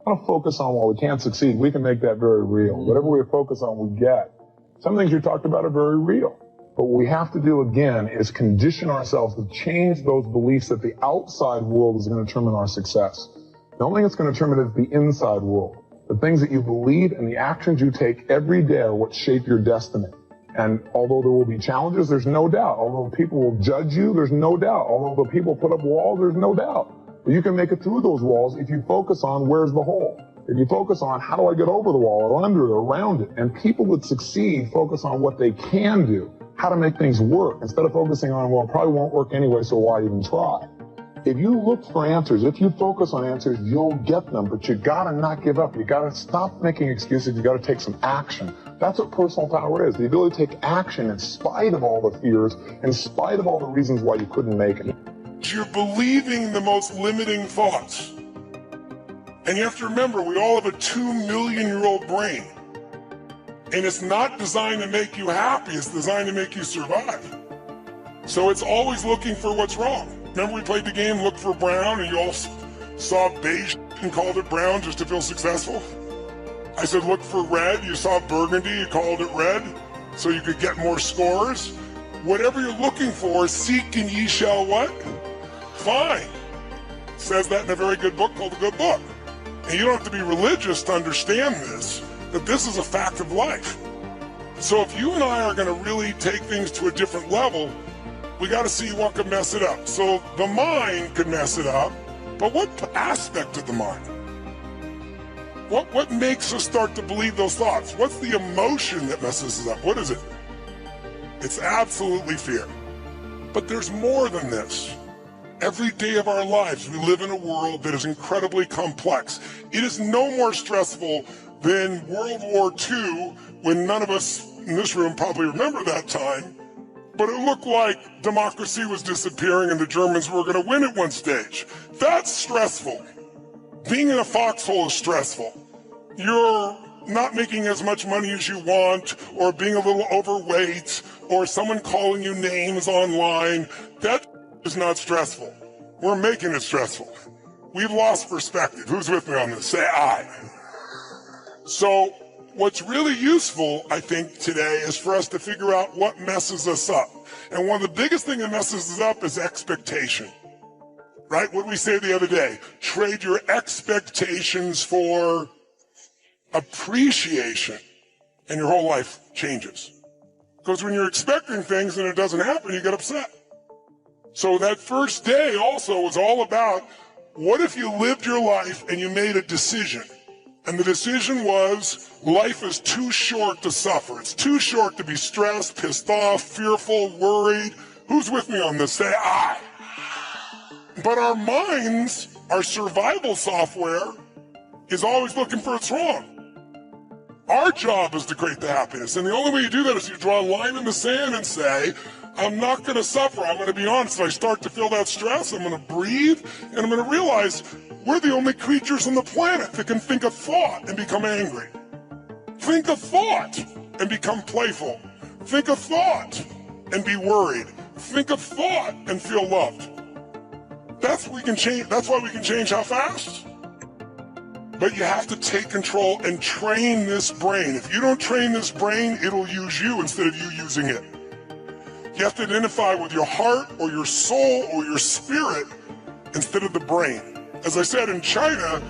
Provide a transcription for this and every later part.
Don't focus on what we can't succeed. We can make that very real. Whatever we focus on, we get. Some things you talked about are very real. But what we have to do again is condition ourselves to change those beliefs that the outside world is going to determine our success. The only thing that's going to determine it is the inside world. The things that you believe and the actions you take every day are what shape your destiny. And although there will be challenges, there's no doubt. Although people will judge you, there's no doubt. Although the people put up walls, there's no doubt. But you can make it through those walls if you focus on where's the hole. If you focus on how do I get over the wall or under it or around it. And people that succeed focus on what they can do, how to make things work, instead of focusing on, well, it probably won't work anyway, so why even try? If you look for answers, if you focus on answers, you'll get them, but you gotta not give up. You gotta stop making excuses. You gotta take some action. That's what personal power is, the ability to take action in spite of all the fears, in spite of all the reasons why you couldn't make it. You're believing the most limiting thoughts. And you have to remember, we all have a 2-million-year-old brain. And it's not designed to make you happy, it's designed to make you survive. So it's always looking for what's wrong. Remember we played the game Look for Brown, and you all saw beige and called it brown just to feel successful? I said look for red, you saw burgundy, you called it red, so you could get more scores. Whatever you're looking for, seek and ye shall what? Find. It says that in a very good book called The Good Book. And you don't have to be religious to understand this, that this is a fact of life. So if you and I are going to really take things to a different level, we got to see what could mess it up. So the mind could mess it up, but what aspect of the mind? What makes us start to believe those thoughts? What's the emotion that messes us up? What is it? It's absolutely fear. But there's more than this. Every day of our lives, we live in a world that is incredibly complex. It is no more stressful than World War II, when none of us in this room probably remember that time, but it looked like democracy was disappearing and the Germans were going to win at one stage. That's stressful. Being in a foxhole is stressful. You're not making as much money as you want, or being a little overweight, or someone calling you names online. That is not stressful. We're making it stressful. We've lost perspective. Who's with me on this? Say aye. So what's really useful, I think, today is for us to figure out what messes us up. And one of the biggest things that messes us up is expectation. Right? What did we say the other day? Trade your expectations for appreciation, and your whole life changes. Because when you're expecting things and it doesn't happen, you get upset. So that first day also was all about, what if you lived your life and you made a decision? And the decision was, life is too short to suffer. It's too short to be stressed, pissed off, fearful, worried. Who's with me on this? Say aye. But our minds, our survival software, is always looking for what's wrong. Our job is to create the happiness. And the only way you do that is you draw a line in the sand and say, I'm not going to suffer. I'm going to be honest. If I start to feel that stress, I'm going to breathe, and I'm going to realize we're the only creatures on the planet that can think a thought and become angry. Think a thought and become playful. Think a thought and be worried. Think a thought and feel loved. That's why we can change how fast. But you have to take control and train this brain. If you don't train this brain, it'll use you instead of you using it. You have to identify with your heart or your soul or your spirit instead of the brain. As I said, in China,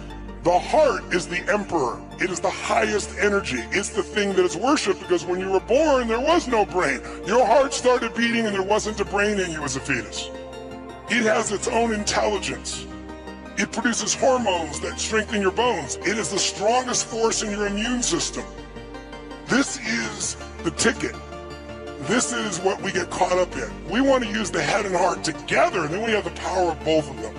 the heart is the emperor. It is the highest energy. It's the thing that is worshipped, because when you were born, there was no brain. Your heart started beating and there wasn't a brain in you as a fetus. It has its own intelligence. It produces hormones that strengthen your bones. It is the strongest force in your immune system. This is the ticket. This is what we get caught up in. We want to use the head and heart together, and then we have the power of both of them.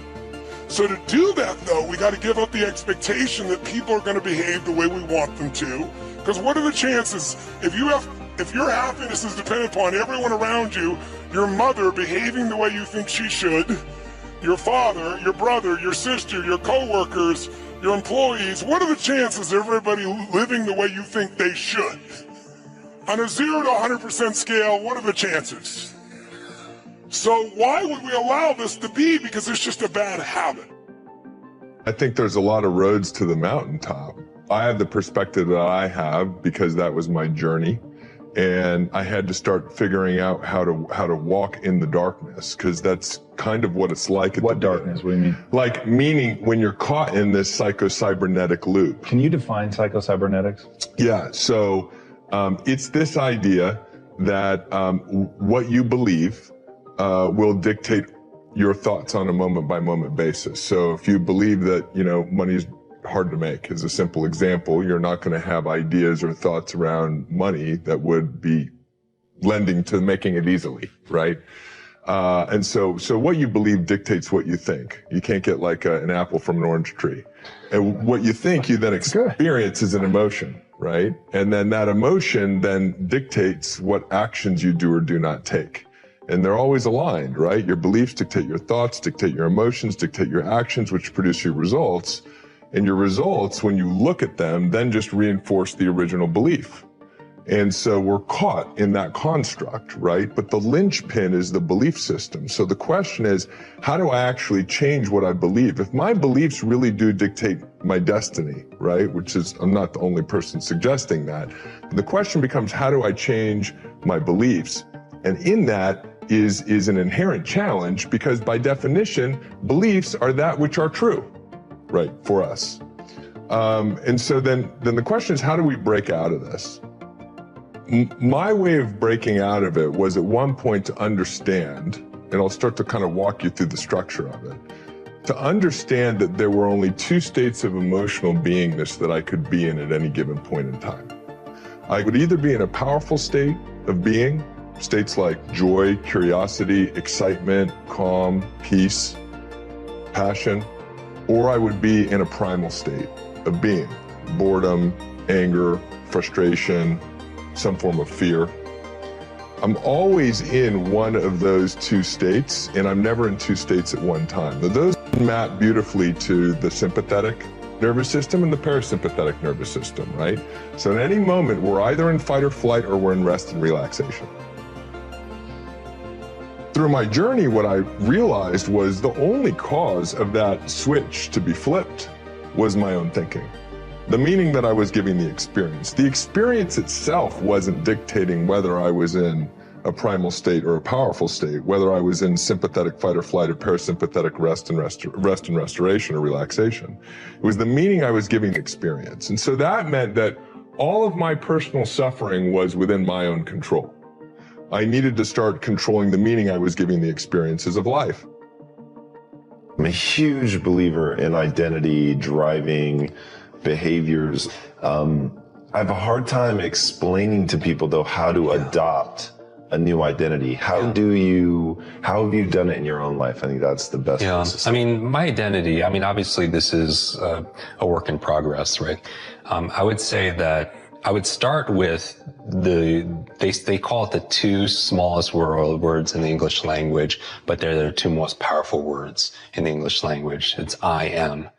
So to do that, though, we got to give up the expectation that people are going to behave the way we want them to. Because what are the chances, if your happiness is dependent upon everyone around you, your mother behaving the way you think she should, your father, your brother, your sister, your co-workers, your employees, what are the chances of everybody living the way you think they should? On a 0 to 100% scale, what are the chances? So why would we allow this to be? Because it's just a bad habit. I think there's a lot of roads to the mountaintop. I have the perspective that I have because that was my journey. And I had to start figuring out how to walk in the darkness, because that's kind of what it's like. What darkness? What do you mean? Like, meaning when you're caught in this psychocybernetic loop. Can you define psychocybernetics? Yeah. So it's this idea that what you believe will dictate your thoughts on a moment by moment basis. So if you believe that, money is hard to make, as a simple example, you're not going to have ideas or thoughts around money that would be lending to making it easily, right? And so what you believe dictates what you think. You can't get like an apple from an orange tree. And what you think you then experience is an emotion, right? And then that emotion then dictates what actions you do or do not take. And they're always aligned, right? Your beliefs dictate your thoughts, dictate your emotions, dictate your actions, which produce your results. And your results, when you look at them, then just reinforce the original belief. And so we're caught in that construct, right? But the linchpin is the belief system. So the question is, how do I actually change what I believe? If my beliefs really do dictate my destiny, right? Which is, I'm not the only person suggesting that. The question becomes, how do I change my beliefs? And in that is an inherent challenge, because by definition, beliefs are that which are true. Right, for us. And so then the question is, how do we break out of this? My way of breaking out of it was at one point to understand, and I'll start to kind of walk you through the structure of it, to understand that there were only two states of emotional beingness that I could be in at any given point in time. I would either be in a powerful state of being, states like joy, curiosity, excitement, calm, peace, passion, or I would be in a primal state of being, boredom, anger, frustration, some form of fear. I'm always in one of those two states, and I'm never in two states at one time. Now, those map beautifully to the sympathetic nervous system and the parasympathetic nervous system, right? So at any moment, we're either in fight or flight, or we're in rest and relaxation. Through my journey, what I realized was the only cause of that switch to be flipped was my own thinking. The meaning that I was giving the experience. The experience itself wasn't dictating whether I was in a primal state or a powerful state, whether I was in sympathetic fight or flight or parasympathetic rest and restoration or relaxation. It was the meaning I was giving the experience. And so that meant that all of my personal suffering was within my own control. I needed to start controlling the meaning I was giving the experiences of life. I'm a huge believer in identity driving behaviors. I have a hard time explaining to people, though, how to adopt a new identity. How have you done it in your own life? I think that's the best. Yeah, I mean, my identity, obviously this is a work in progress, right? I would say that I would start with they call it the two smallest words in the English language, but they're the two most powerful words in the English language. It's I am,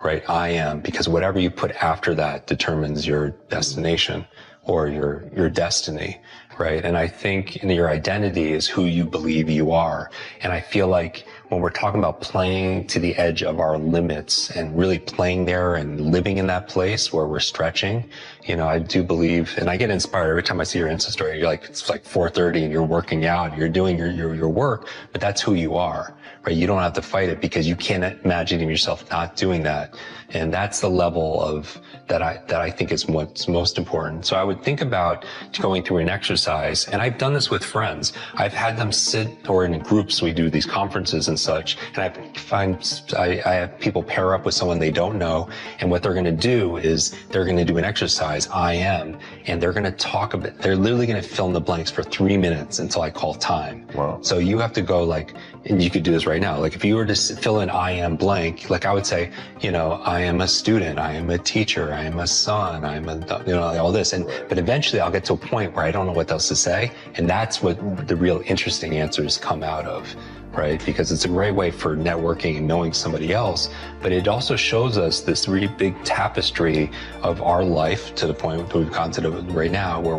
right? I am, because whatever you put after that determines your destination or your destiny, right? And I think your identity is who you believe you are. And I feel like when we're talking about playing to the edge of our limits and really playing there and living in that place where we're stretching, I do believe, and I get inspired every time I see your Insta story. You're like, it's like 4:30 and you're working out, you're doing your work, but that's who you are, right? You don't have to fight it because you can't imagine yourself not doing that. And that's the level of that I think is what's most important. So I would think about going through an exercise, and I've done this with friends. I've had them sit, or in groups, we do these conferences and such, and I have people pair up with someone they don't know, and what they're going to do is they're going to do an exercise, I am, and they're going to talk about, they're literally going to fill in the blanks for 3 minutes until I call time. Wow. So you have to go like, and you could do this right now. Like if you were to fill in I am blank, like I would say, I am a student, I am a teacher, I am a son, I am all this. But eventually I'll get to a point where I don't know what else to say. And that's what the real interesting answers come out of, right? Because it's a great way for networking and knowing somebody else, but it also shows us this really big tapestry of our life to the point we've gone to right now, where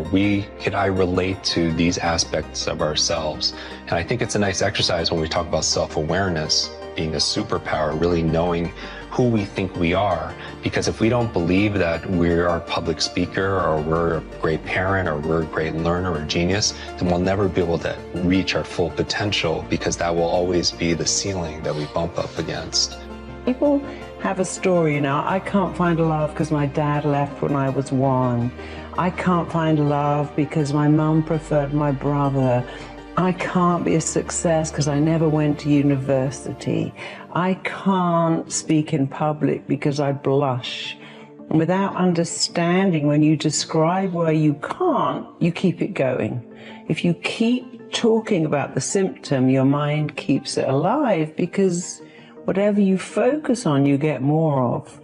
I relate to these aspects of ourselves. And I think it's a nice exercise when we talk about self-awareness being a superpower, really knowing who we think we are. Because if we don't believe that we're a public speaker or we're a great parent or we're a great learner or genius, then we'll never be able to reach our full potential, because that will always be the ceiling that we bump up against. People have a story, you know. I can't find love because my dad left when I was 1. I can't find love because my mum preferred my brother. I can't be a success because I never went to university. I can't speak in public because I blush. And without understanding, when you describe where you can't, you keep it going. If you keep talking about the symptom, your mind keeps it alive, because whatever you focus on, you get more of.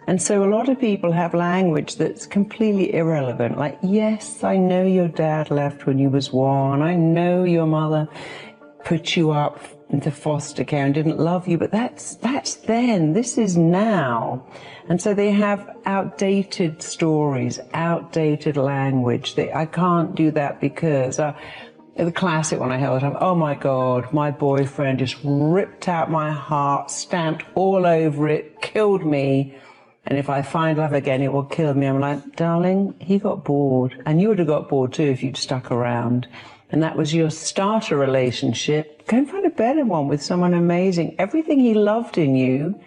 And so a lot of people have language that's completely irrelevant. Like, yes, I know your dad left when you was 1. I know your mother put you up into foster care and didn't love you, but that's then. This is now. And so they have outdated stories, outdated language. I can't do that because... the classic one I hear all the time, oh my God, my boyfriend just ripped out my heart, stamped all over it, killed me. And if I find love again, it will kill me. I'm like, darling, he got bored. And you would have got bored too if you'd stuck around. And that was your starter relationship. Go and find a better one with someone amazing. Everything he loved in you,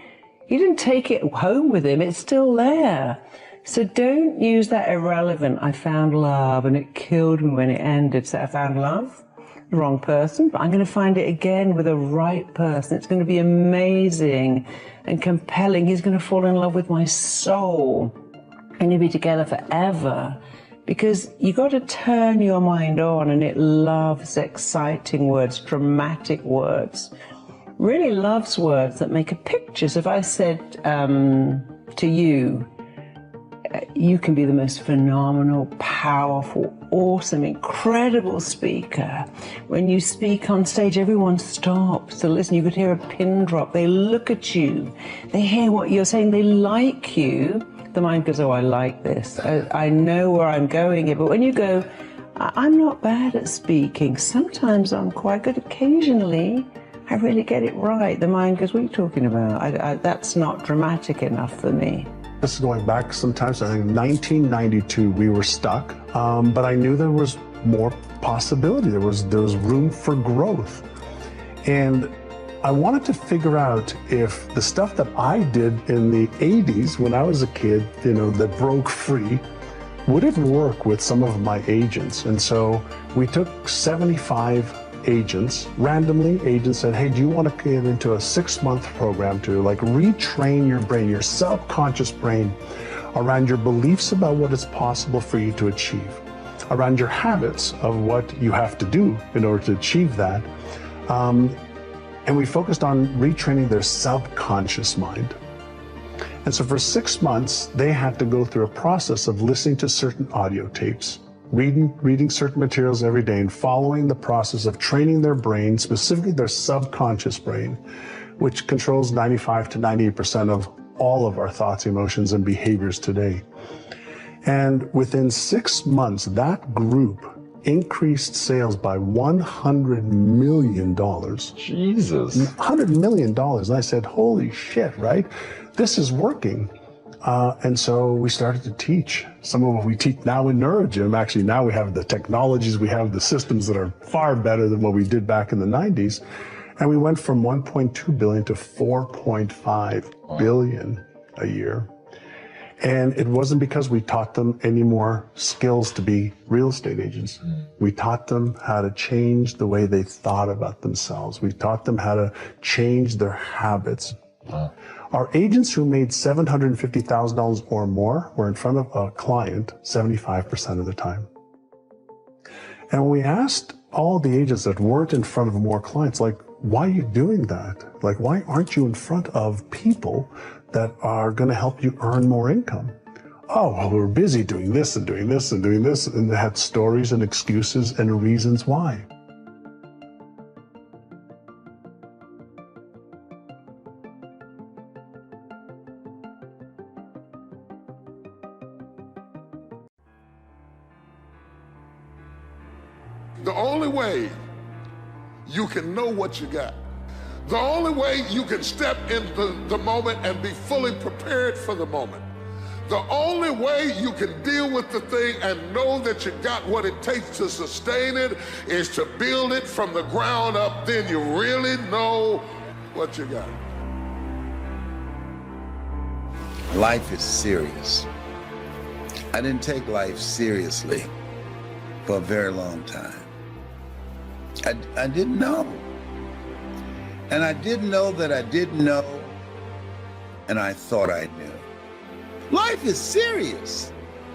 he didn't take it home with him. It's still there. So don't use that irrelevant, I found love and it killed me when it ended. So I found love, the wrong person, but I'm going to find it again with the right person. It's going to be amazing and compelling. He's going to fall in love with my soul and you'll be together forever. Because you got to turn your mind on, and it loves exciting words, dramatic words. Really loves words that make a picture. So if I said to you, you can be the most phenomenal, powerful, awesome, incredible speaker. When you speak on stage, everyone stops to listen. You could hear a pin drop. They look at you. They hear what you're saying. They like you. The mind goes, oh, I like this. I know where I'm going here. But when you go, I'm not bad at speaking. Sometimes I'm quite good. Occasionally, I really get it right. The mind goes, what are you talking about? That's not dramatic enough for me. This is going back sometimes, I think 1992, we were stuck, but I knew there was more possibility. There was room for growth. And I wanted to figure out if the stuff that I did in the 80s when I was a kid, you know, that broke free, would it work with some of my agents? And so we took 75 agents, randomly. Agents said, hey, do you want to get into a 6-month program to like retrain your brain, your subconscious brain, around your beliefs about what is possible for you to achieve, around your habits of what you have to do in order to achieve that. And we focused on retraining their subconscious mind. And so for 6 months, they had to go through a process of listening to certain audio tapes, reading certain materials every day, and following the process of training their brain, specifically their subconscious brain, which controls 95 to 98% of all of our thoughts, emotions, and behaviors today. And within 6 months, that group increased sales by $100 million. Jesus. $100 million. And I said, holy shit, right? This is working. And so we started to teach. Some of what we teach now in NeuroGym, actually now we have the technologies, we have the systems that are far better than what we did back in the 90s. And we went from 1.2 billion to 4.5 billion a year. And it wasn't because we taught them any more skills to be real estate agents. We taught them how to change the way they thought about themselves. We taught them how to change their habits. Our agents who made $750,000 or more were in front of a client 75% of the time. And when we asked all the agents that weren't in front of more clients, like, why are you doing that? Like, why aren't you in front of people that are going to help you earn more income? Oh, well, we're busy doing this and doing this and doing this. And they had stories and excuses and reasons why. The only way you can know what you got, The only way you can step into the moment and be fully prepared for the moment, the only way you can deal with the thing and know that you got what it takes to sustain it is to build it from the ground up. Then you really know what you got. Life is serious. I didn't take life seriously for a very long time. I didn't know. And I didn't know that I didn't know, and I thought I knew. Life is serious,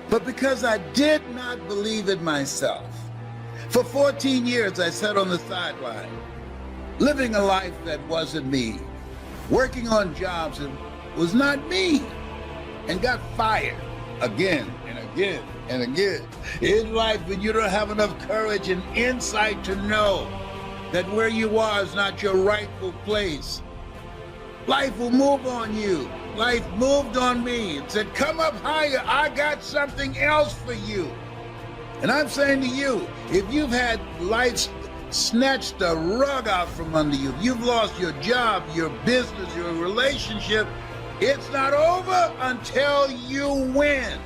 but because I did not believe it myself, for 14 years I sat on the sideline, living a life that wasn't me, working on jobs that was not me, and got fired again and again and again. In life, when you don't have enough courage and insight to know that where you are is not your rightful place, life will move on you. Life moved on me and said, come up higher, I got something else for you. And I'm saying to you, if you've had life snatch the rug out from under you, you've lost your job, your business, your relationship, it's not over until you win.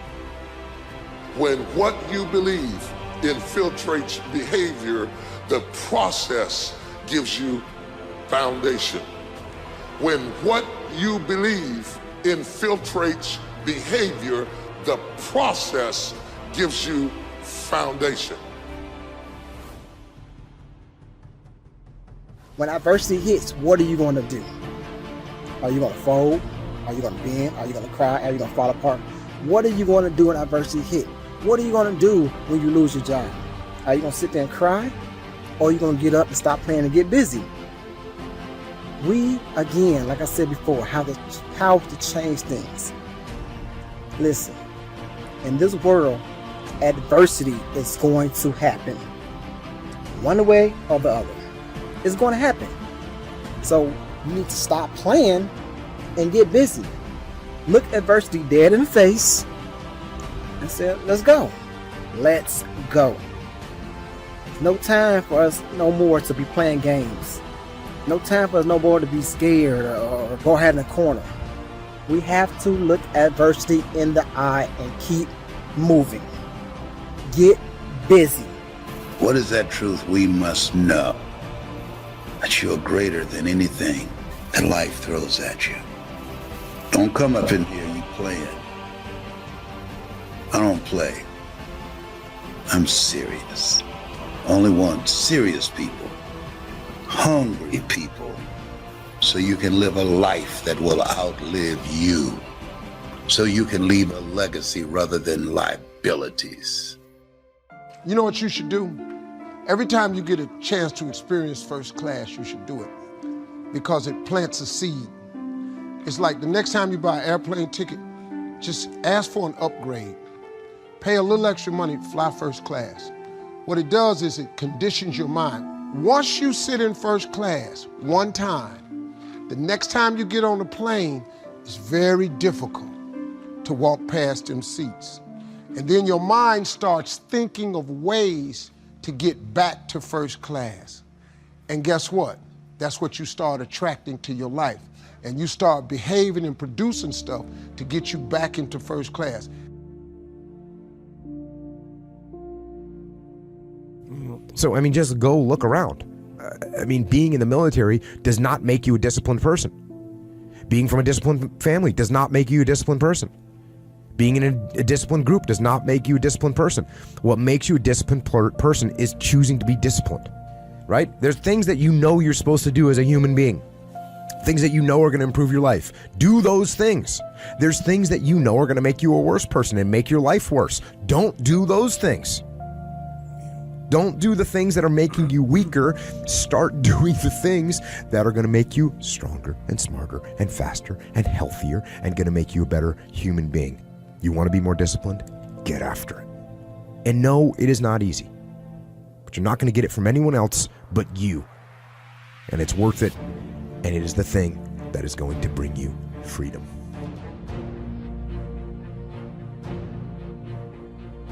When what you believe infiltrates behavior, the process gives you foundation. When what you believe infiltrates behavior, the process gives you foundation. When adversity hits, what are you going to do? Are you going to fold? Are you going to bend? Are you going to cry? Are you going to fall apart? What are you going to do when adversity hit? What are you going to do when you lose your job? Are you going to sit there and cry? Or are you going to get up and stop playing and get busy? We, again, like I said before, have the power to change things. Listen, in this world, adversity is going to happen. One way or the other. It's going to happen. So you need to stop playing and get busy. Look adversity dead in the face and say, let's go. Let's go. No time for us no more to be playing games. No time for us no more to be scared or go ahead in the corner. We have to look adversity in the eye and keep moving. Get busy. What is that truth we must know? That you're greater than anything that life throws at you. Don't come up in here, you playing. I don't play. I'm serious. Only want serious people, hungry people, so you can live a life that will outlive you, so you can leave a legacy rather than liabilities. You know what you should do? Every time you get a chance to experience first class, you should do it because it plants a seed. It's like the next time you buy an airplane ticket, just ask for an upgrade. Pay a little extra money, fly first class. What it does is it conditions your mind. Once you sit in first class one time, the next time you get on a plane, it's very difficult to walk past them seats. And then your mind starts thinking of ways to get back to first class. And guess what? That's what you start attracting to your life. And you start behaving and producing stuff to get you back into first class. So, I mean, just go look around. I mean, being in the military does not make you a disciplined person. Being from a disciplined family does not make you a disciplined person. Being in a disciplined group does not make you a disciplined person. What makes you a disciplined person is choosing to be disciplined, right? There's things that you know you're supposed to do as a human being. Things that you know are going to improve your life. Do those things. There's things that you know are going to make you a worse person and make your life worse. Don't do those things. Don't do the things that are making you weaker. Start doing the things that are going to make you stronger and smarter and faster and healthier and going to make you a better human being. You want to be more disciplined? Get after it. And no, it is not easy. But you're not going to get it from anyone else but you. And it's worth it. And it is the thing that is going to bring you freedom.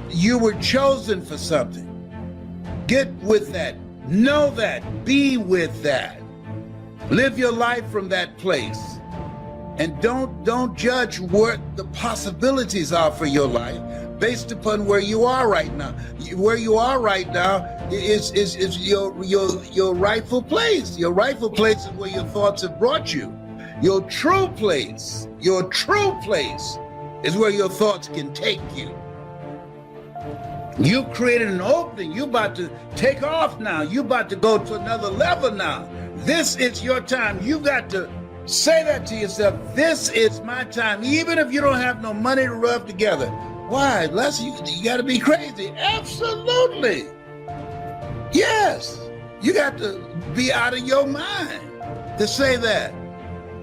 You were chosen for something. Get with that. Know that. Be with that. Live your life from that place. And don't judge what the possibilities are for your life based upon where you are right now. Where you are right now is your rightful place. Your rightful place is where your thoughts have brought you. Your true place is where your thoughts can take you. You created an opening. You about to take off now. You about to go to another level now. This is your time. You got to say that to yourself. This is my time. Even if you don't have no money to rub together. Why? Les, you got to be crazy. Absolutely. Yes. You got to be out of your mind to say that.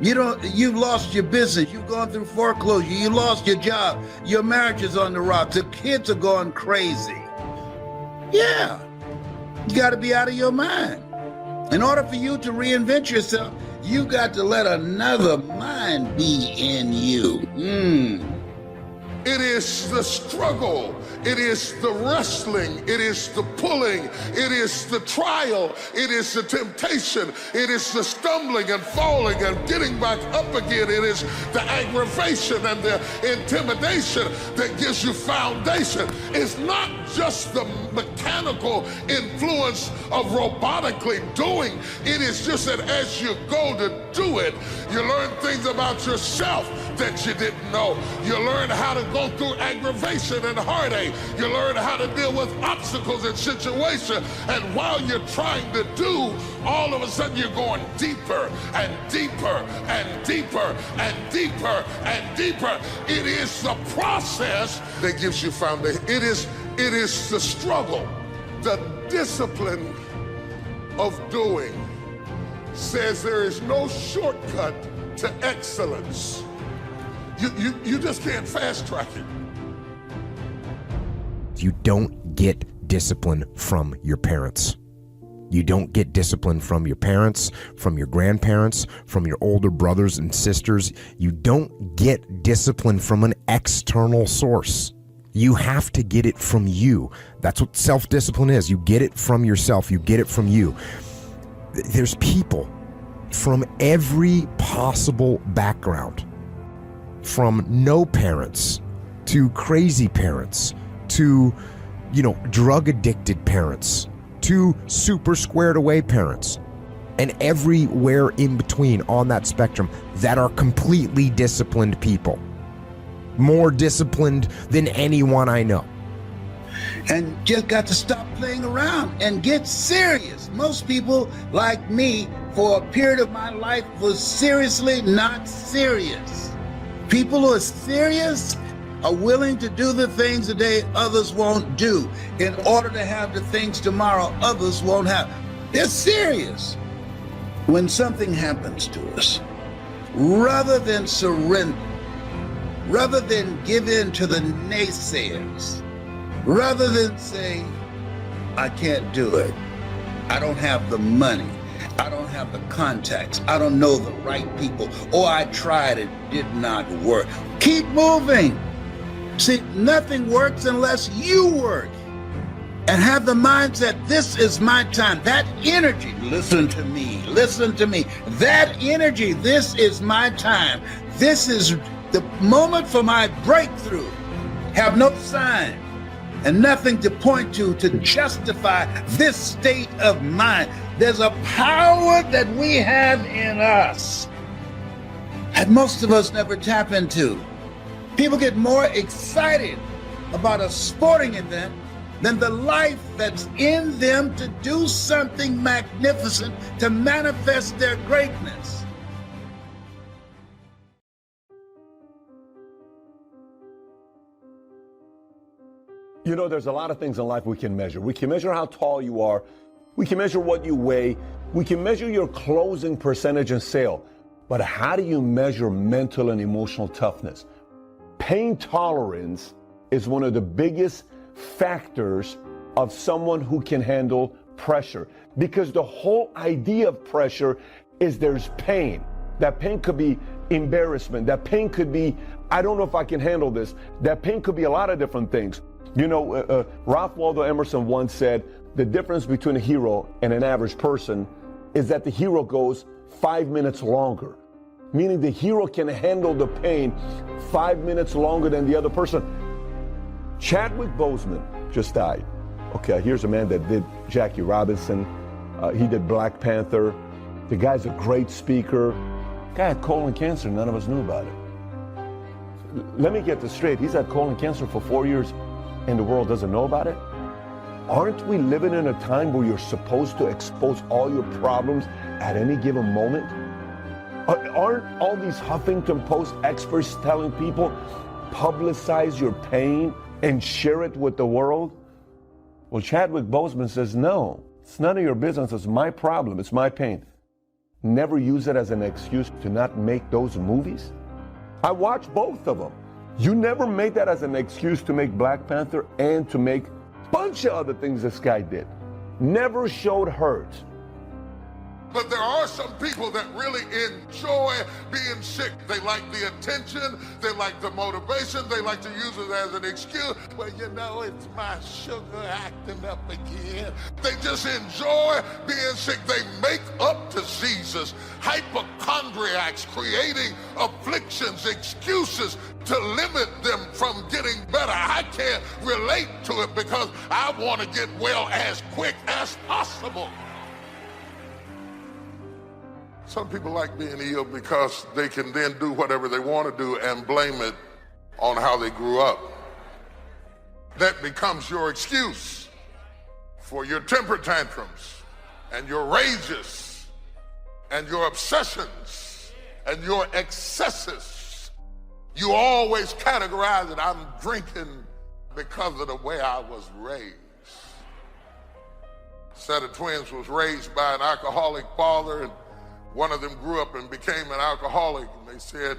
You've lost your business. You've gone through foreclosure. You lost your job. Your marriage is on the rocks. The kids are going crazy. Yeah. You got to be out of your mind. In order for you to reinvent yourself, you got to let another mind be in you. It is the struggle. It is the wrestling. It is the pulling. It is the trial. It is the temptation. It is the stumbling and falling and getting back up again. It is the aggravation and the intimidation that gives you foundation. It's not just the mechanical influence of robotically doing. It is just that as you go to do it, you learn things about yourself that you didn't know. You learn how to go through aggravation and heartache. You learn how to deal with obstacles and situations. And while you're trying to do, all of a sudden you're going deeper and deeper and deeper and deeper and deeper. It is the process that gives you foundation. It is the struggle, the discipline of doing. Says there is no shortcut to excellence. You just can't fast track it. You don't get discipline from your parents. You don't get discipline from your parents, from your grandparents, from your older brothers and sisters. You don't get discipline from an external source. You have to get it from you. That's what self-discipline is. You get it from yourself. You get it from you. There's people from every possible background, from no parents to crazy parents to, drug addicted parents to super squared away parents, and everywhere in between on that spectrum that are completely disciplined people. More disciplined than anyone I know. And just got to stop playing around and get serious. Most people, like me, for a period of my life, was seriously not serious. People who are serious are willing to do the things today others won't do in order to have the things tomorrow others won't have. They're serious. When something happens to us, rather than surrender, rather than give in to the naysayers, rather than say, I can't do it, I don't have the money, I don't have the contacts, I don't know the right people, or I tried, it did not work. Keep moving. See, nothing works unless you work. And have the mindset, this is my time. That energy, listen to me, that energy, this is my time. This is the moment for my breakthrough. Have no sign and nothing to point to justify this state of mind. There's a power that we have in us that most of us never tap into. People get more excited about a sporting event than the life that's in them to do something magnificent, to manifest their greatness. There's a lot of things in life we can measure. We can measure how tall you are. We can measure what you weigh. We can measure your closing percentage in sale. But how do you measure mental and emotional toughness? Pain tolerance is one of the biggest factors of someone who can handle pressure, because the whole idea of pressure is there's pain. That pain could be embarrassment. That pain could be, I don't know if I can handle this. That pain could be a lot of different things. Ralph Waldo Emerson once said, the difference between a hero and an average person is that the hero goes 5 minutes longer, meaning the hero can handle the pain 5 minutes longer than the other person. Chadwick Boseman just died. Okay, here's a man that did Jackie Robinson. He did Black Panther. The guy's a great speaker. Guy had colon cancer, none of us knew about it. Let me get this straight. He's had colon cancer for 4 years and the world doesn't know about it? Aren't we living in a time where you're supposed to expose all your problems at any given moment? Aren't all these Huffington Post experts telling people, publicize your pain and share it with the world? Well, Chadwick Boseman says, no, it's none of your business. It's my problem. It's my pain. Never use it as an excuse to not make those movies. I watched both of them. You never made that as an excuse to make Black Panther and to make a bunch of other things this guy did. Never showed hurt. But there are some people that really enjoy being sick. They like the attention, they like the motivation, they like to use it as an excuse. Well, you know, it's my sugar acting up again. They just enjoy being sick. They make up diseases, hypochondriacs, creating afflictions, excuses to limit them from getting better. I can't relate to it because I want to get well as quick as possible. Some people like being ill because they can then do whatever they want to do and blame it on how they grew up. That becomes your excuse for your temper tantrums and your rages and your obsessions and your excesses. You always categorize it, I'm drinking because of the way I was raised. A set of twins was raised by an alcoholic father, and one of them grew up and became an alcoholic, and they said,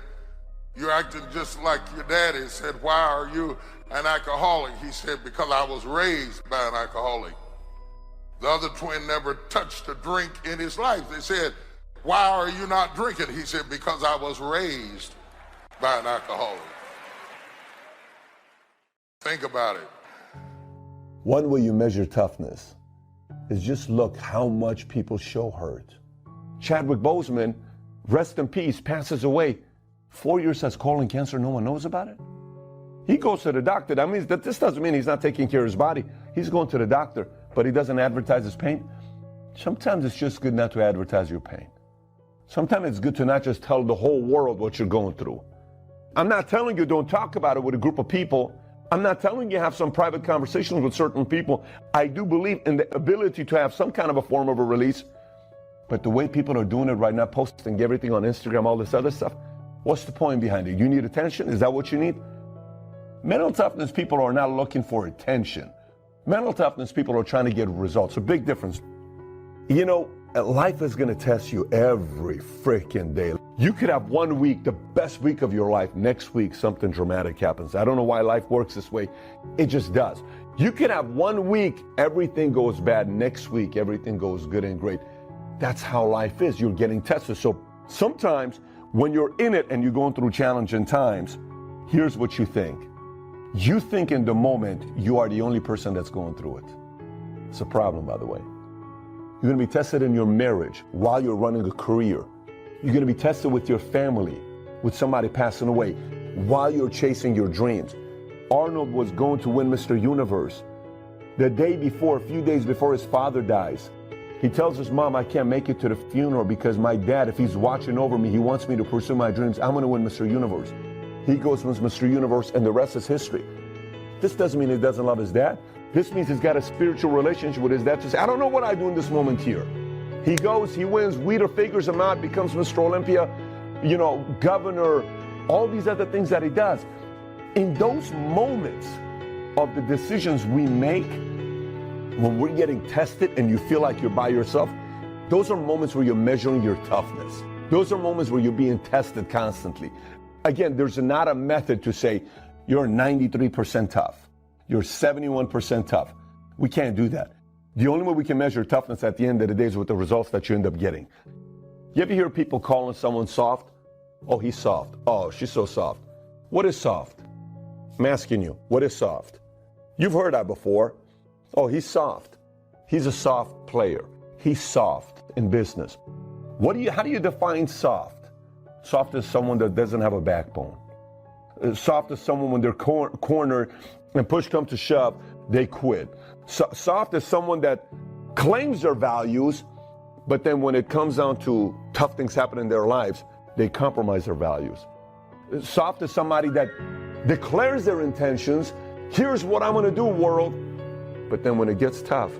you're acting just like your daddy. He said, why are you an alcoholic? He said, because I was raised by an alcoholic. The other twin never touched a drink in his life. They said, why are you not drinking? He said, because I was raised by an alcoholic. Think about it. One way you measure toughness is just look how much people show hurt. Chadwick Boseman, rest in peace, passes away. 4 years has colon cancer, no one knows about it? He goes to the doctor. That means that this doesn't mean he's not taking care of his body. He's going to the doctor, but he doesn't advertise his pain. Sometimes it's just good not to advertise your pain. Sometimes it's good to not just tell the whole world what you're going through. I'm not telling you don't talk about it with a group of people. I'm not telling you have some private conversations with certain people. I do believe in the ability to have some kind of a form of a release. But the way people are doing it right now, posting everything on Instagram, all this other stuff, what's the point behind it? You need attention? Is that what you need? Mental toughness people are not looking for attention. Mental toughness people are trying to get results. A big difference. You know, life is going to test you every freaking day. You could have 1 week, the best week of your life. Next week, something dramatic happens. I don't know why life works this way. It just does. You could have 1 week, everything goes bad. Next week, everything goes good and great. That's how life is. You're getting tested. So sometimes when you're in it and you're going through challenging times, here's what you think. You think in the moment you are the only person that's going through it. It's a problem, by the way. You're going to be tested in your marriage while you're running a career. You're going to be tested with your family, with somebody passing away, while you're chasing your dreams. Arnold was going to win Mr. Universe. The day before, a few days before his father dies, he tells his mom, I can't make it to the funeral because my dad, if he's watching over me, he wants me to pursue my dreams. I'm going to win Mr. Universe. He goes wins Mr. Universe, and the rest is history. This doesn't mean he doesn't love his dad. This means he's got a spiritual relationship with his dad to say, I don't know what I do in this moment here. He goes, he wins, Weeder figures him out, becomes Mr. Olympia, you know, governor, all these other things that he does. In those moments of the decisions we make, when we're getting tested and you feel like you're by yourself, those are moments where you're measuring your toughness. Those are moments where you're being tested constantly. Again, there's not a method to say you're 93% tough, you're 71% tough. We can't do that. The only way we can measure toughness at the end of the day is with the results that you end up getting. You ever hear people calling someone soft? Oh, he's soft. Oh, she's so soft. What is soft? I'm asking you, what is soft? You've heard that before. Oh, he's soft. He's a soft player. He's soft in business. How do you define soft? Soft is someone that doesn't have a backbone. Soft is someone when they're cornered and push comes to shove, they quit. Soft is someone that claims their values, but then when it comes down to tough things happen in their lives, they compromise their values. Soft is somebody that declares their intentions. Here's what I'm going to do, world. But then when it gets tough,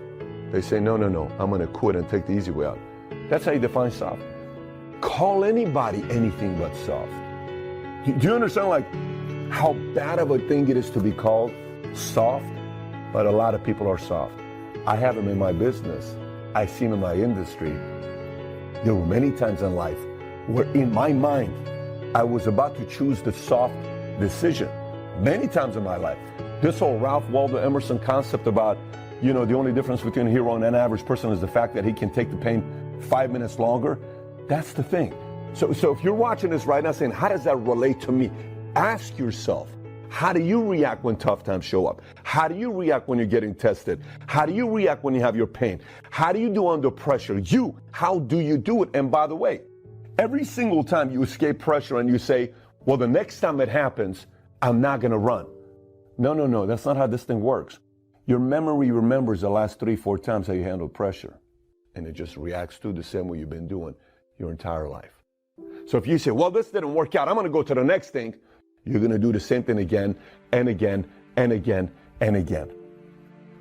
they say, no, I'm going to quit and take the easy way out. That's how you define soft. Call anybody anything but soft. Do you understand like how bad of a thing it is to be called soft? But a lot of people are soft. I have them in my business. I see them in my industry. There were many times in life where in my mind, I was about to choose the soft decision. Many times in my life. This whole Ralph Waldo Emerson concept about, the only difference between a hero and an average person is the fact that he can take the pain 5 minutes longer. That's the thing. So if you're watching this right now saying, how does that relate to me? Ask yourself, how do you react when tough times show up? How do you react when you're getting tested? How do you react when you have your pain? How do you do under pressure? How do you do it? And by the way, every single time you escape pressure and you say, well, the next time it happens, I'm not going to run. No, that's not how this thing works. Your memory remembers the last 3-4 times how you handled pressure. And it just reacts to the same way you've been doing your entire life. So if you say, well, this didn't work out, I'm going to go to the next thing, you're going to do the same thing again and again and again and again.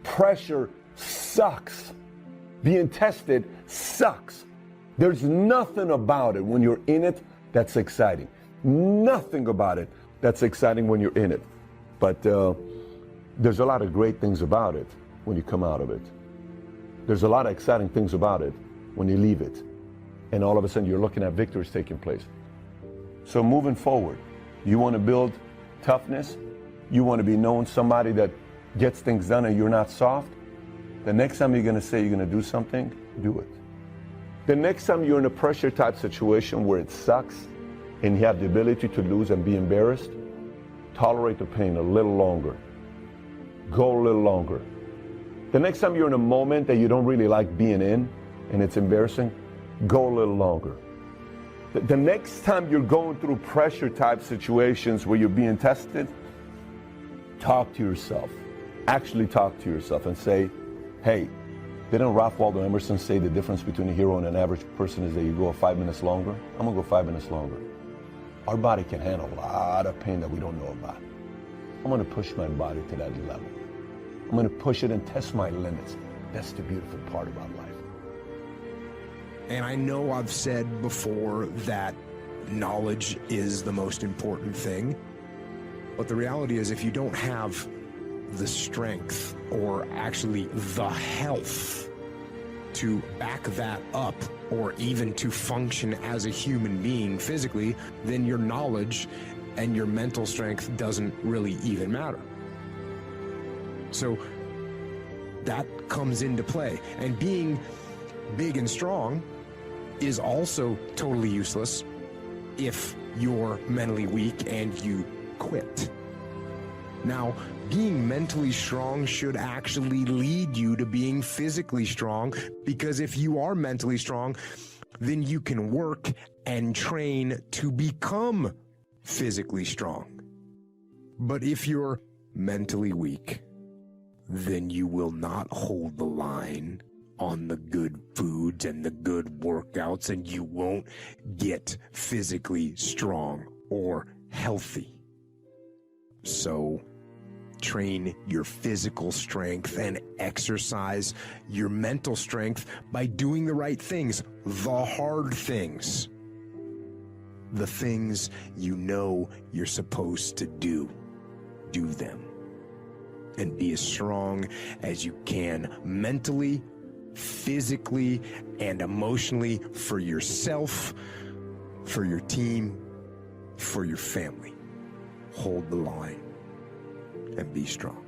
Pressure sucks. Being tested sucks. There's nothing about it when you're in it that's exciting. Nothing about it that's exciting when you're in it. But there's a lot of great things about it when you come out of it. There's a lot of exciting things about it when you leave it. And all of a sudden you're looking at victories taking place. So moving forward, you want to build toughness? You want to be known somebody that gets things done and you're not soft? The next time you're going to say you're going to do something, do it. The next time you're in a pressure type situation where it sucks and you have the ability to lose and be embarrassed, tolerate the pain a little longer. Go a little longer. The next time you're in a moment that you don't really like being in and it's embarrassing, go a little longer. The next time you're going through pressure type situations where you're being tested, talk to yourself. Actually talk to yourself and say, hey, didn't Ralph Waldo Emerson say the difference between a hero and an average person is that you go 5 minutes longer? I'm going to go 5 minutes longer. Our body can handle a lot of pain that we don't know about. I'm going to push my body to that level. I'm going to push it and test my limits. That's the beautiful part about life. And I know I've said before that knowledge is the most important thing, but the reality is if you don't have the strength or actually the health to back that up or even to function as a human being physically, then your knowledge and your mental strength doesn't really even matter. So that comes into play. And being big and strong is also totally useless if you're mentally weak and you quit. Now, being mentally strong should actually lead you to being physically strong, because if you are mentally strong, then you can work and train to become physically strong. But if you're mentally weak, then you will not hold the line on the good foods and the good workouts, and you won't get physically strong or healthy. So train your physical strength and exercise your mental strength by doing the right things, the hard things, the things you know you're supposed to do. Do them. And be as strong as you can mentally, physically, and emotionally for yourself, for your team, for your family. Hold the line and be strong.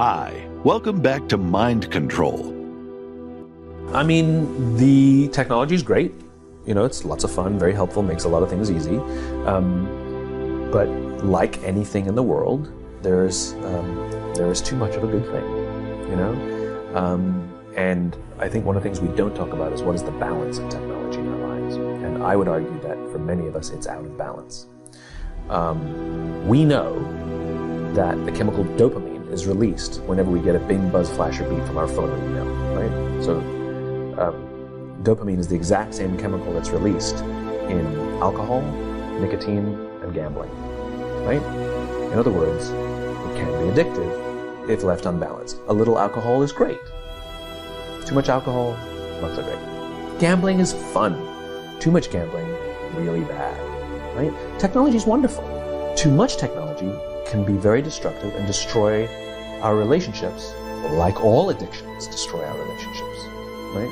Hi, welcome back to Mind Control. I mean, the technology is great. You know, it's lots of fun, very helpful, makes a lot of things easy. But like anything in the world, there is too much of a good thing, you know? And I think one of the things we don't talk about is what is the balance of technology in our lives. And I would argue that for many of us, it's out of balance. We know that the chemical dopamine is released whenever we get a bing, buzz, flash, or beep from our phone or email, right? So dopamine is the exact same chemical that's released in alcohol, nicotine, and gambling, right? In other words, it can be addictive if left unbalanced. A little alcohol is great. Too much alcohol, not so great. Gambling is fun. Too much gambling, really bad, right? Technology is wonderful. Too much technology can be very destructive and destroy our relationships, like all addictions destroy our relationships, right?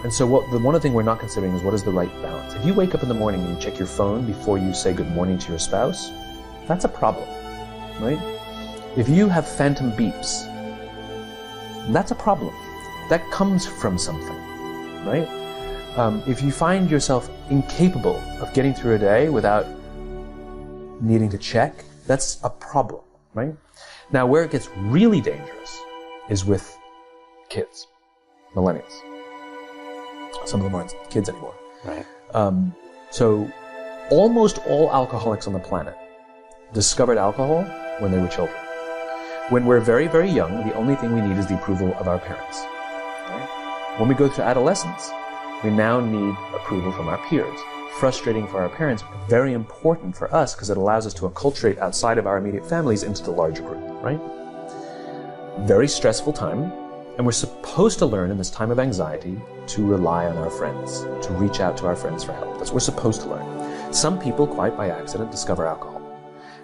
And so one of the things we're not considering is what is the right balance. If you wake up in the morning and you check your phone before you say good morning to your spouse, that's a problem, right? If you have phantom beeps, that's a problem. That comes from something, right? If you find yourself incapable of getting through a day without needing to check, that's a problem, right? Now, where it gets really dangerous is with kids, millennials. Some of them aren't kids anymore. Right. So almost all alcoholics on the planet discovered alcohol when they were children. When we're very, very young, the only thing we need is the approval of our parents. Right? When we go through adolescence, we now need approval from our peers. Frustrating for our parents, very important for us because it allows us to acculturate outside of our immediate families into the larger group, right? Very stressful time, and we're supposed to learn in this time of anxiety to rely on our friends, to reach out to our friends for help. That's what we're supposed to learn. Some people, quite by accident, discover alcohol,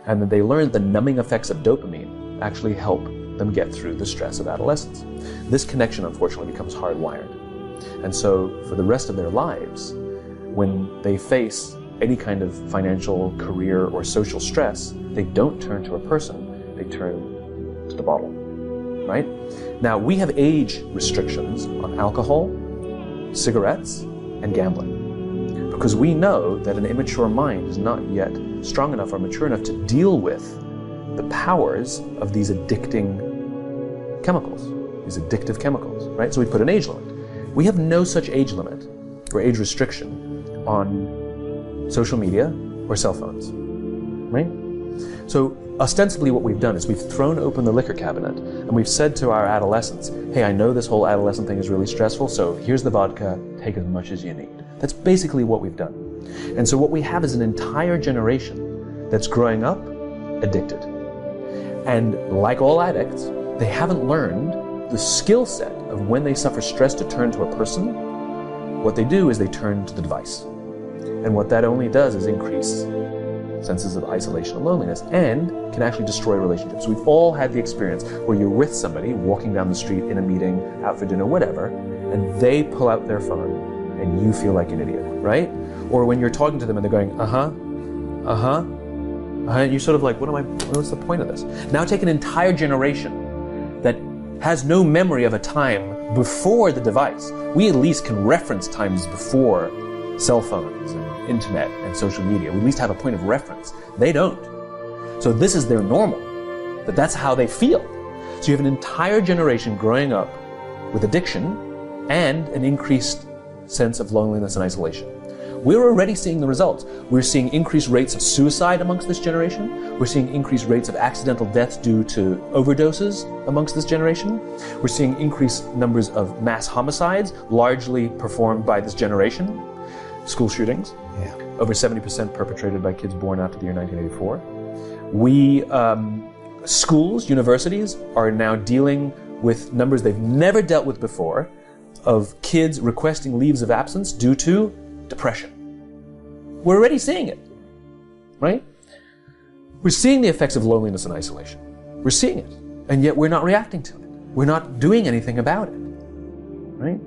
and then they learn the numbing effects of dopamine actually help them get through the stress of adolescence. This connection, unfortunately, becomes hardwired. And so for the rest of their lives, when they face any kind of financial, career, or social stress, they don't turn to a person, they turn to the bottle, right? Now, we have age restrictions on alcohol, cigarettes, and gambling, because we know that an immature mind is not yet strong enough or mature enough to deal with the powers of these addicting chemicals, these addictive chemicals, right? So we put an age limit. We have no such age limit or age restriction on social media or cell phones, right? So ostensibly what we've done is we've thrown open the liquor cabinet and we've said to our adolescents, hey, I know this whole adolescent thing is really stressful, so here's the vodka, take as much as you need. That's basically what we've done. And so what we have is an entire generation that's growing up addicted. And like all addicts, they haven't learned the skill set of when they suffer stress to turn to a person. What they do is they turn to the device. And what that only does is increase senses of isolation and loneliness and can actually destroy relationships. We've all had the experience where you're with somebody walking down the street in a meeting, out for dinner, whatever, and they pull out their phone and you feel like an idiot, right? Or when you're talking to them and they're going, and you're sort of like, what's the point of this? Now take an entire generation that has no memory of a time before the device. We at least can reference times before cell phones and internet and social media. We at least have a point of reference. They don't. So this is their normal. But that's how they feel. So you have an entire generation growing up with addiction and an increased sense of loneliness and isolation. We're already seeing the results. We're seeing increased rates of suicide amongst this generation. We're seeing increased rates of accidental deaths due to overdoses amongst this generation. We're seeing increased numbers of mass homicides, largely performed by this generation. School shootings, over 70% perpetrated by kids born after the year 1984. Schools, universities are now dealing with numbers they've never dealt with before of kids requesting leaves of absence due to depression. We're already seeing it, right? We're seeing the effects of loneliness and isolation. We're seeing it, and yet we're not reacting to it. We're not doing anything about it, right?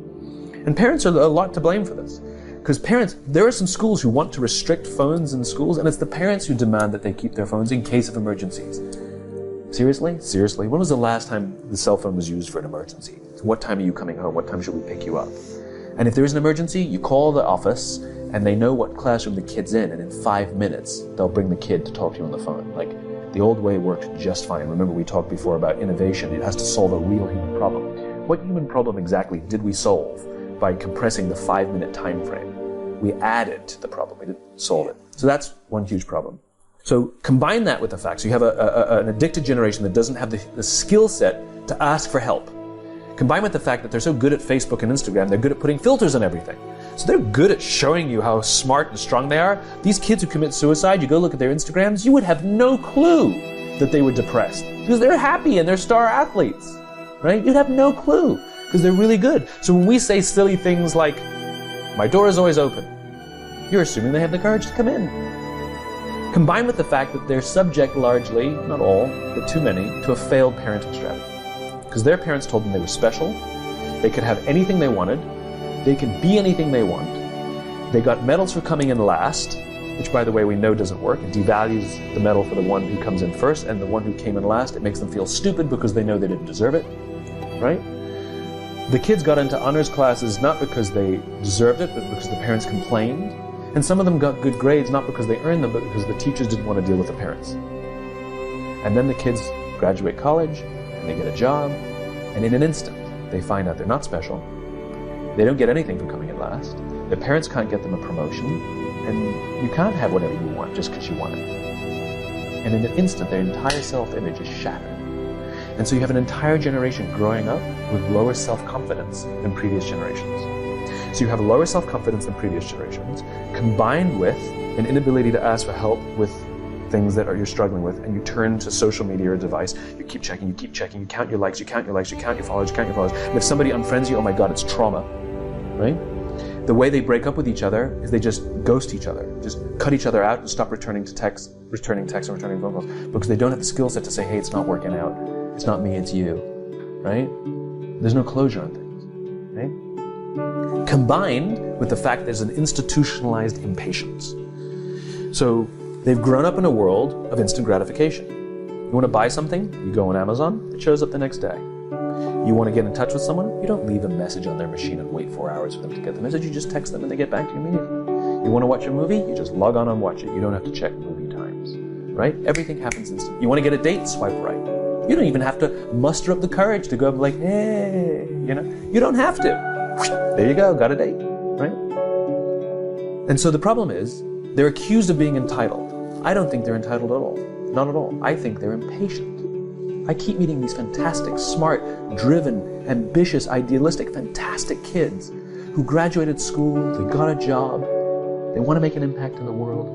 And parents are a lot to blame for this. Because parents, there are some schools who want to restrict phones in schools, and it's the parents who demand that they keep their phones in case of emergencies. Seriously? Seriously? When was the last time the cell phone was used for an emergency? What time are you coming home? What time should we pick you up? And if there is an emergency, you call the office and they know what classroom the kid's in, and in 5 minutes, they'll bring the kid to talk to you on the phone. Like, the old way worked just fine. Remember, we talked before about innovation. It has to solve a real human problem. What human problem exactly did we solve by compressing the 5-minute time frame? We added to the problem. We didn't solve it. So that's one huge problem. So combine that with the fact, so you have an addicted generation that doesn't have the skill set to ask for help. Combined with the fact that they're so good at Facebook and Instagram, they're good at putting filters on everything. So they're good at showing you how smart and strong they are. These kids who commit suicide, you go look at their Instagrams, you would have no clue that they were depressed because they're happy and they're star athletes, right? You'd have no clue because they're really good. So when we say silly things like, my door is always open, you're assuming they have the courage to come in. Combined with the fact that they're subject largely, not all, but too many, to a failed parenting strategy. Because their parents told them they were special, they could have anything they wanted, they could be anything they want. They got medals for coming in last, which by the way we know doesn't work. It devalues the medal for the one who comes in first, and the one who came in last, it makes them feel stupid because they know they didn't deserve it, right? The kids got into honors classes not because they deserved it, but because the parents complained. And some of them got good grades not because they earned them, but because the teachers didn't want to deal with the parents. And then the kids graduate college, and they get a job, and in an instant, they find out they're not special. They don't get anything from coming in last. Their parents can't get them a promotion, and you can't have whatever you want just because you want it. And in an instant, their entire self-image is shattered. And so you have an entire generation growing up with lower self-confidence than previous generations. So you have lower self-confidence than previous generations, combined with an inability to ask for help with things that you're struggling with, and you turn to social media or a device, you keep checking, you count your likes, you count your followers, and if somebody unfriends you, oh my God, it's trauma, right? The way they break up with each other is they just ghost each other, just cut each other out and stop returning texts and returning phone calls, because they don't have the skill set to say, hey, it's not working out, it's not me, it's you, right? There's no closure on things, right? Combined with the fact there's an institutionalized impatience. So they've grown up in a world of instant gratification. You want to buy something? You go on Amazon, it shows up the next day. You want to get in touch with someone? You don't leave a message on their machine and wait 4 hours for them to get the message. You just text them and they get back to you immediately. You want to watch a movie? You just log on and watch it. You don't have to check movie times, right? Everything happens instantly. You want to get a date? Swipe right. You don't even have to muster up the courage to go up like, hey, you don't have to. There you go, got a date, right? And so the problem is, they're accused of being entitled. I don't think they're entitled at all. Not at all. I think they're impatient. I keep meeting these fantastic, smart, driven, ambitious, idealistic, fantastic kids who graduated school, they got a job, they want to make an impact in the world,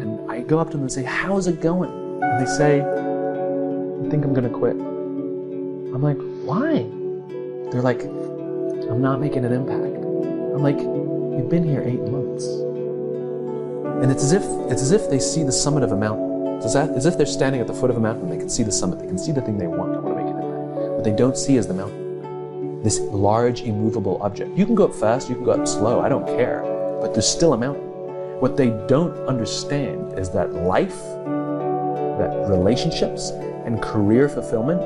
and I go up to them and say, how's it going? And they say, I think I'm going to quit. I'm like, why? They're like, I'm not making an impact. I'm like, you've been here 8 months. And it's as if they see the summit of a mountain. It's as if they're standing at the foot of a mountain and they can see the summit. They can see the thing they want to make an impact. What they don't see is the mountain. This large, immovable object. You can go up fast, you can go up slow, I don't care. But there's still a mountain. What they don't understand is that life, that relationships, and career fulfillment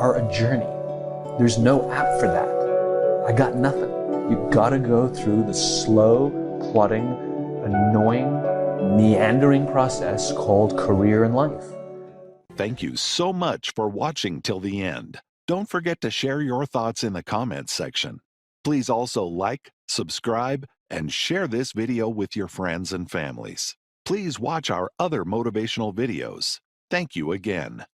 are a journey. There's no app for that. I got nothing. You gotta go through the slow, plodding, annoying, meandering process called career and life. Thank you so much for watching till the end. Don't forget to share your thoughts in the comments section. Please also like, subscribe, and share this video with your friends and families. Please watch our other motivational videos. Thank you again.